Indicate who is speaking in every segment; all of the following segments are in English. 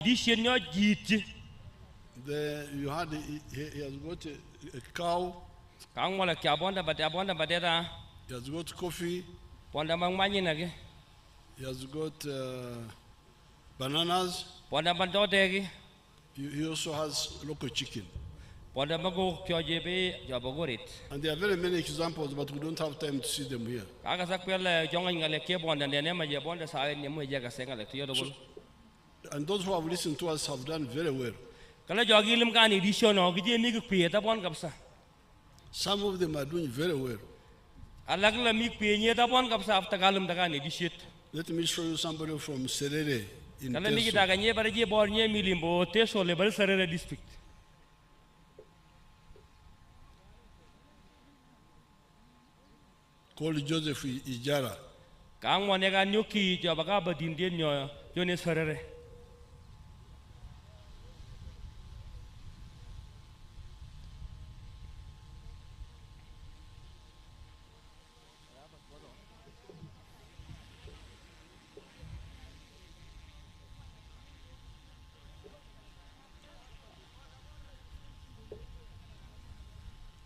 Speaker 1: You had he has got a cow. He has got coffee. He has got bananas. He also has local chicken. And there are very many examples, but we don't have time to see them here. And those who have listened to us have done very well. Some of them are doing very well. Let me show you somebody from Serere in Teso.
Speaker 2: District.
Speaker 1: Called Joseph Ijara.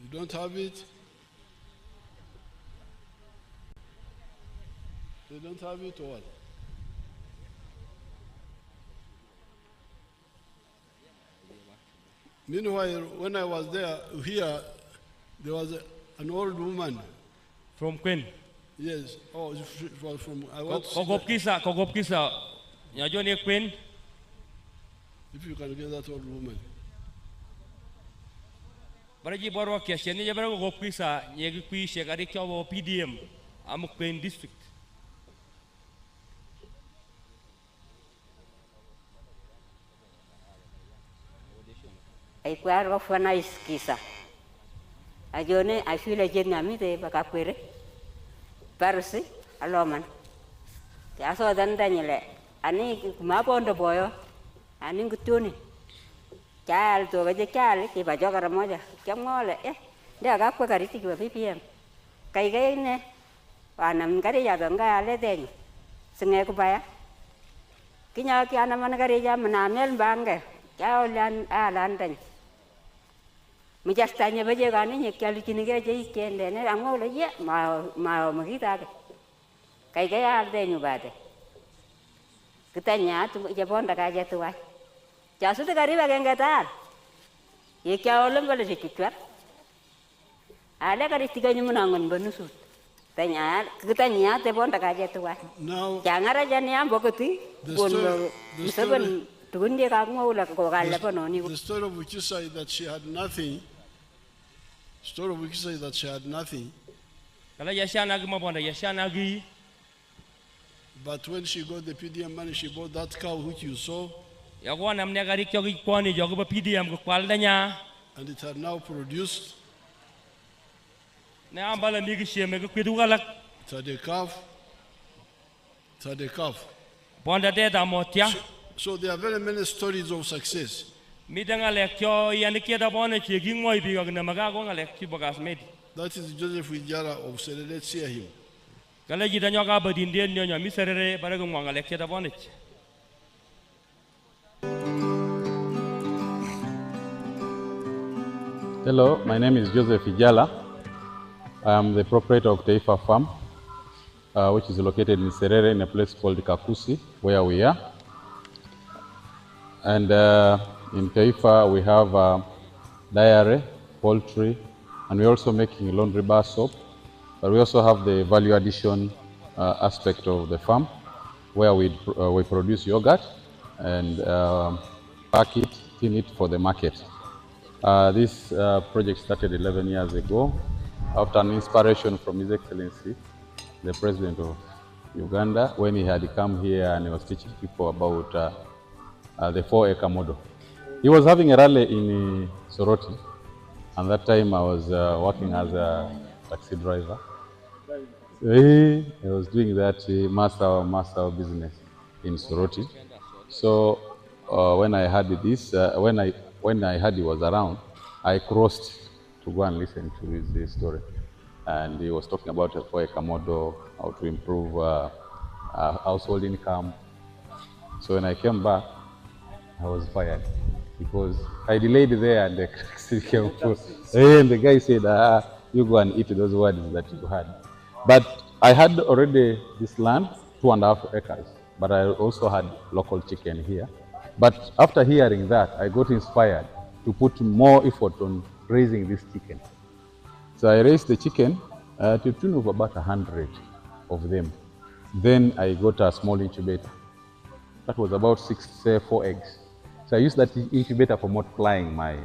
Speaker 1: You don't have it? They don't have it or what? Meanwhile, when I was there, was an old woman.
Speaker 2: From Queen?
Speaker 1: Yes. Oh, it was from...
Speaker 2: Kogopkisa. Queen?
Speaker 1: If you can get that old woman.
Speaker 2: Baraji Borwa Kesha, never Gopkisa, Yegi Shekari PDM, Amuk Queen District.
Speaker 3: I queer of a nice kissa. I journey, I feel a genuine Bacapere. Parsi, a loman. The saw then Daniel, I need map on the boy, I need tuning. Child to a child, if I jog a mother, come all, they are got quick a PPM. Kaigane, and I'm Garia Ganga, let them sing a kupaya. Kinyakiana Managarija, Manamel Banga, Jaulan, London. We just stand over there and you can get a and then I'm all yet, my Mahita. Kaigaya, then you bad. Kutanya to Japon, the Gaja to watch. Just the Gariba can get that. You can't all of it. I like a stick on Bonusut. Then Kutanya, the Bonda Gaja to watch.
Speaker 1: Now,
Speaker 3: Jangara Janiam Bokoti, the seven.
Speaker 1: The story of Wikisa is that she had nothing. Story of Wikisa is that she had nothing. But when she got the PDM money, she bought that cow which you saw. And it had now produced. It had a calf. It had a calf. So there are very many stories of success. That is Joseph Wijara of Serere. Let's hear him.
Speaker 4: Hello, my name is Joseph Ijala. I am the proprietor of Taifa Farm, which is located in Serere in a place called Kooki, where we are. And in Taifa, we have dairy, poultry, and we're also making laundry bar soap. But we also have the value addition aspect of the farm, where we produce yogurt and pack it, tin it for the market. This project started 11 years ago after an inspiration from His Excellency, the President of Uganda, when he had come here and he was teaching people about the 4-acre model. He was having a rally in Soroti, and that time I was working as a taxi driver. I was doing that master business in Soroti. So when I heard this, when I heard he was around, I crossed to go and listen to his story. And he was talking about a 4-acre model, how to improve household income. So when I came back, I was fired because I delayed there and the crack still came through. And the guy said, you go and eat those words that you had. But I had already this land, 2.5 acres, but I also had local chicken here. But after hearing that, I got inspired to put more effort on raising this chicken. So I raised the chicken to the tune of about 100 of them. Then I got a small incubator. That was about 4 eggs. So I used that incubator for multiplying my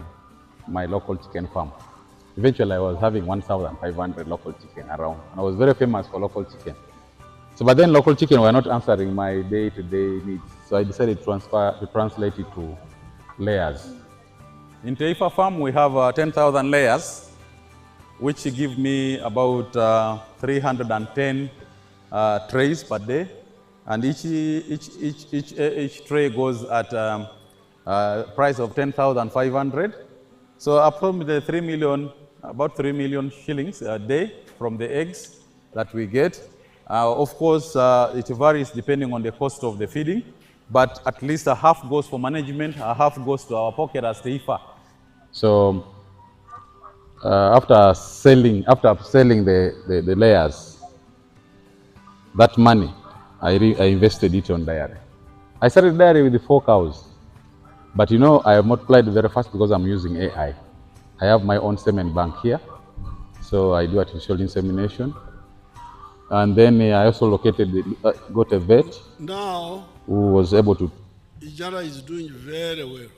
Speaker 4: local chicken farm. Eventually I was having 1,500 local chicken around. And I was very famous for local chicken. So but then local chicken were not answering my day-to-day needs. So I decided to translate it to layers. In Taifa farm we have 10,000 layers, which give me about 310 trays per day. And each tray goes at price of 10,500. So approximately about 3 million shillings a day from the eggs that we get. Of course, it varies depending on the cost of the feeding, but at least a half goes for management, a half goes to our pocket as Taifa. So after selling the layers, that money, I invested it on dairy. I started dairy with the 4 cows. But you know, I have multiplied very fast because I'm using AI. I have my own semen bank here. So I do artificial insemination. And then I also got a vet
Speaker 1: Now,
Speaker 4: who was able to.
Speaker 1: Ijara is doing very well.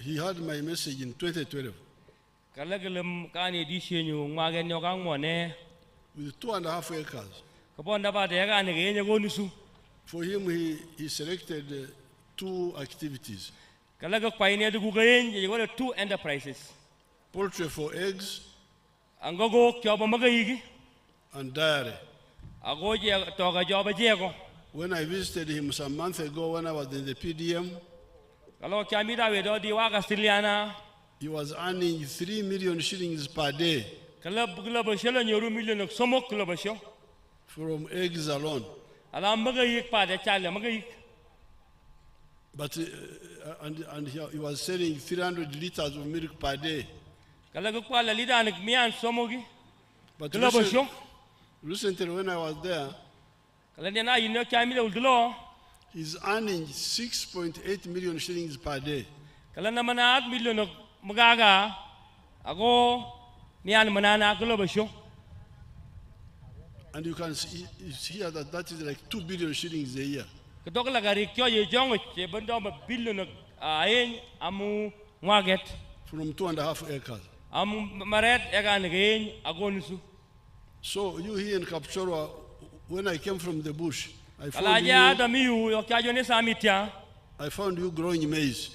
Speaker 1: He heard my message in 2012. With 2.5 acres. For him, he selected 2 activities.
Speaker 2: 2 enterprises.
Speaker 1: Poultry for eggs and dairy. When I visited him some months ago when I was in the PDM, he was earning 3 million shillings per day from eggs alone. But and he was selling 300 liters of milk per day. But recently when I was there, he's earning 6.8 million shillings per day. And you can see here that is like 2 billion shillings a year. From 2.5 acres. So you here in Kapchorwa, when I came from the bush, I found you growing maize.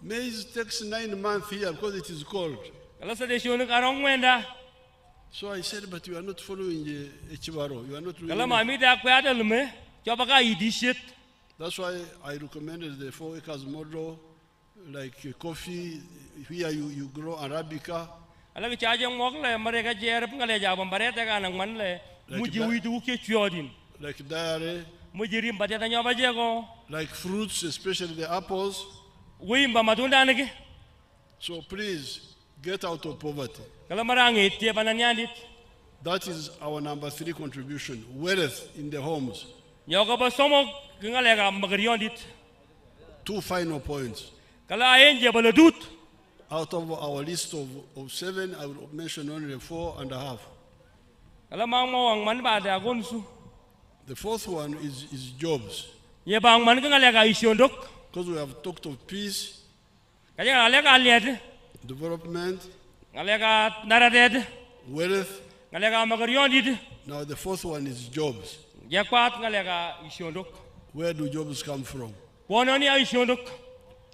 Speaker 1: Maize takes 9 months here because it is cold. So I said, but you are not following Echibaro. You are not really. That's why I recommended the 4 acres model, like coffee. Here you grow Arabica. Like dairy. Like fruits, especially the apples. So please, get out of poverty. That is our number 3 contribution, wealth in the homes. 2 final points. Out of our list of 7, I will mention only 4.5. The 4th one is jobs. Because we have talked of peace, development, wealth. Now the 4th one is jobs. Where do jobs come from?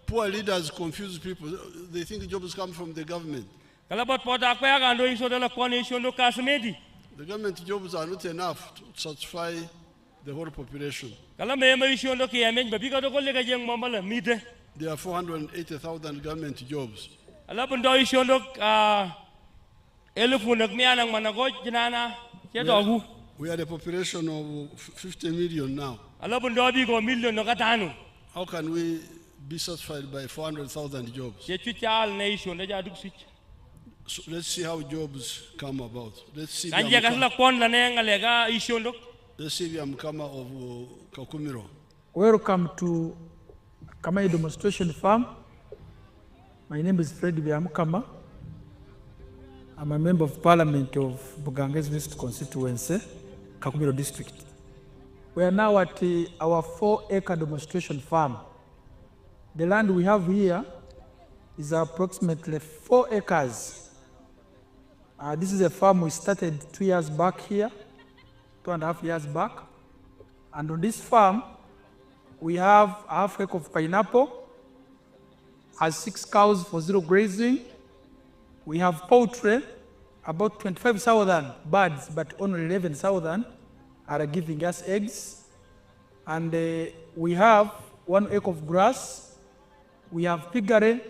Speaker 1: Poor leaders confuse people. They think jobs come from the government. The government jobs are not enough to satisfy the whole population. There are 480,000 government jobs. We are a population of 50 million now.
Speaker 2: Alabu ndobi ko million no katanu.
Speaker 1: How can we be satisfied by 400,000 jobs? So let's see how jobs come about. Let's see the Amkama of Kakumiro.
Speaker 5: Welcome to Kamai Demonstration Farm. My name is Fred Biamkama. I'm a member of Parliament of Buganges West Constituency, Kakumiro District. We are now at our 4-acre demonstration farm. The land we have here is approximately 4 acres. This is a farm we started 2 years back here, 2.5 years back. And on this farm, we have a half acre of pineapple, has 6 cows for 0 grazing. We have poultry, about 25,000 birds, but only 11,000 are giving us eggs. And we have 1 acre of grass. We have piggery,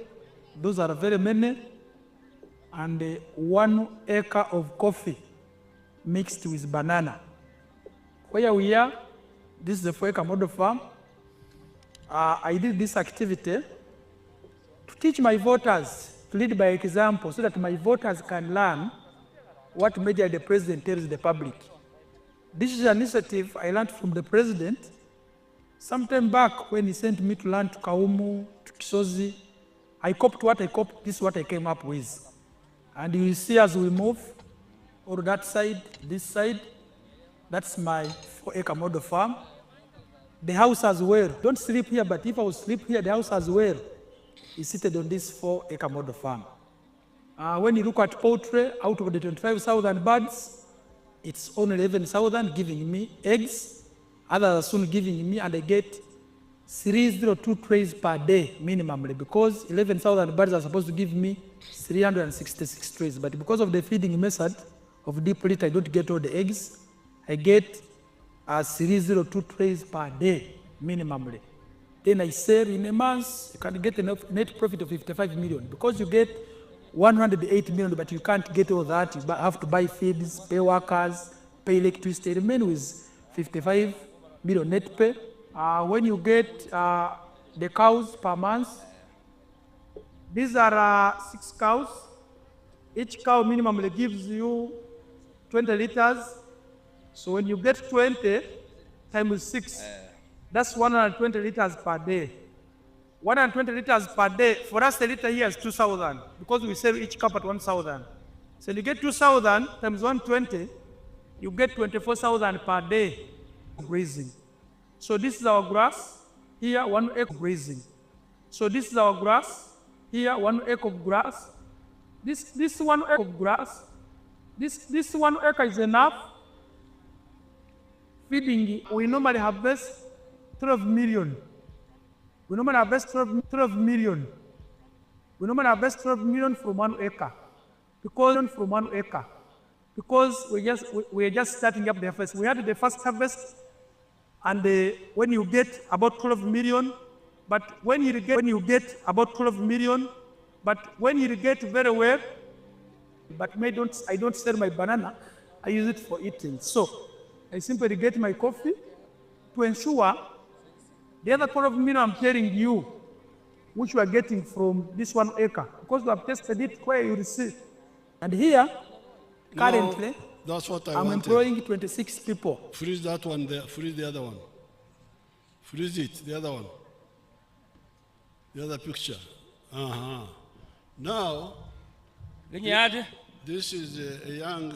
Speaker 5: those are very many. And 1 acre of coffee mixed with banana. Where we are, this is the 4-acre model farm. I did this activity to teach my voters to lead by example so that my voters can learn what media the president tells the public. This is an initiative I learned from the president sometime back when he sent me to learn to Kaumu, to Kisozi. I copied what I copied, this is what I came up with. And you will see as we move, or that side, this side, that's my 4-acre model farm. The house as well, don't sleep here, but if I would sleep here, the house as well is seated on this 4-acre model farm. When you look at poultry, out of the 25,000 birds, it's only 11,000 giving me eggs. Others are soon giving me, and I get 302 trays per day minimally, because 11,000 birds are supposed to give me 366 trays. But because of the feeding method of deep litter, I don't get all the eggs. I get 302 trays per day minimally. Then I sell in a month, you can get a net profit of 55 million. Because you get 108 million, but you can't get all that. You have to buy feeds, pay workers, pay electricity. You remain with 55 million net pay. When you get the cows per month, these are 6 cows. Each cow minimally gives you 20 liters. So when you get 20 times 6, that's 120 liters per day. 120 liters per day. For us, the liter here is 2,000 because we sell each cup at 1,000. So you get 2,000 times 120, you get 24,000 per day grazing. So this is our grass. Here, 1 acre grazing. So this is our grass. Here, 1 acre of grass. This 1 acre of grass. This 1 acre is enough. Feeding, we normally harvest 12 million. We normally harvest 12 million. We normally harvest 12 million from 1 acre. Because we're just starting up the harvest. We had the first harvest, and when you get about 12 million, but when you get about 12 million, but when you get very well, but I don't sell my banana, I use it for eating. So I simply get my coffee to ensure the other 12 million I'm telling you, which we are getting from this 1 acre, because we have tested it where you receive. And here, currently,
Speaker 1: that's what
Speaker 5: I'm employing 26 people.
Speaker 1: Freeze that one there, freeze the other one. Freeze it, the other one. The other picture. Now, this is a young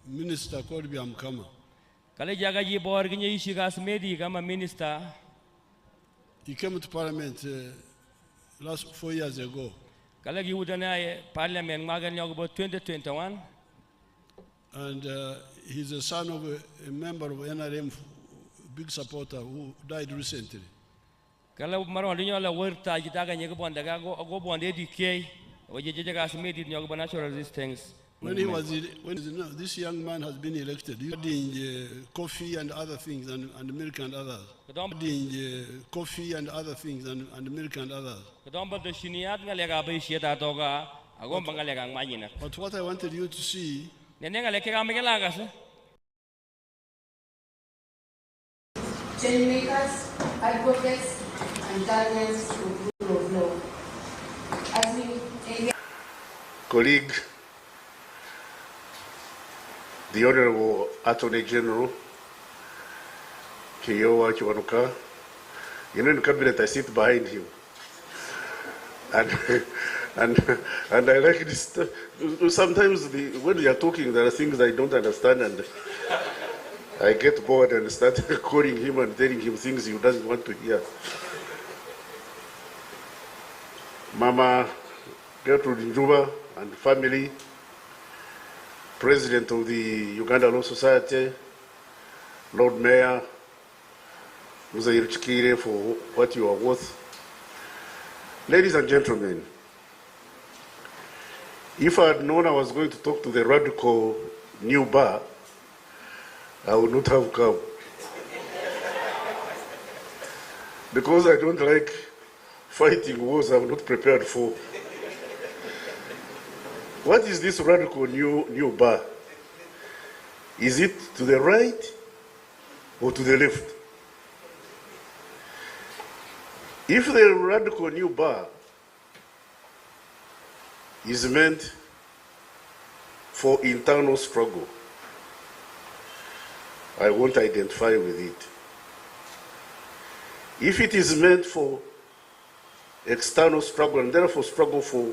Speaker 1: minister called Biamkama. He came to Parliament last 4 years ago. And he's a son of a member of NRM, big supporter who died recently. This young man has been elected, in coffee and other things, and milk and others. Coffee and other things, and milk and others. But what I wanted you to see
Speaker 6: change makers, advocates, and guardians of rule of law. As we engage
Speaker 1: colleague, the Honorable Attorney General, Kiyowa Kiwanuka, you know, in the cabinet I sit behind him. And I like this. Sometimes when you are talking, there are things I don't understand, and I get bored and start calling him and telling him things he doesn't want to hear. Mama Gertrude Njuba and family, President of the Uganda Law Society, Lord Mayor, Muzair Chikire, for what you are worth. Ladies and gentlemen, if I had known I was going to talk to the radical new bar, I would not have come. Because I don't like fighting wars I'm not prepared for. What is this radical new bar? Is it to the right or to the left? If the radical new bar is meant for internal struggle, I won't identify with it. If it is meant for external struggle and therefore struggle for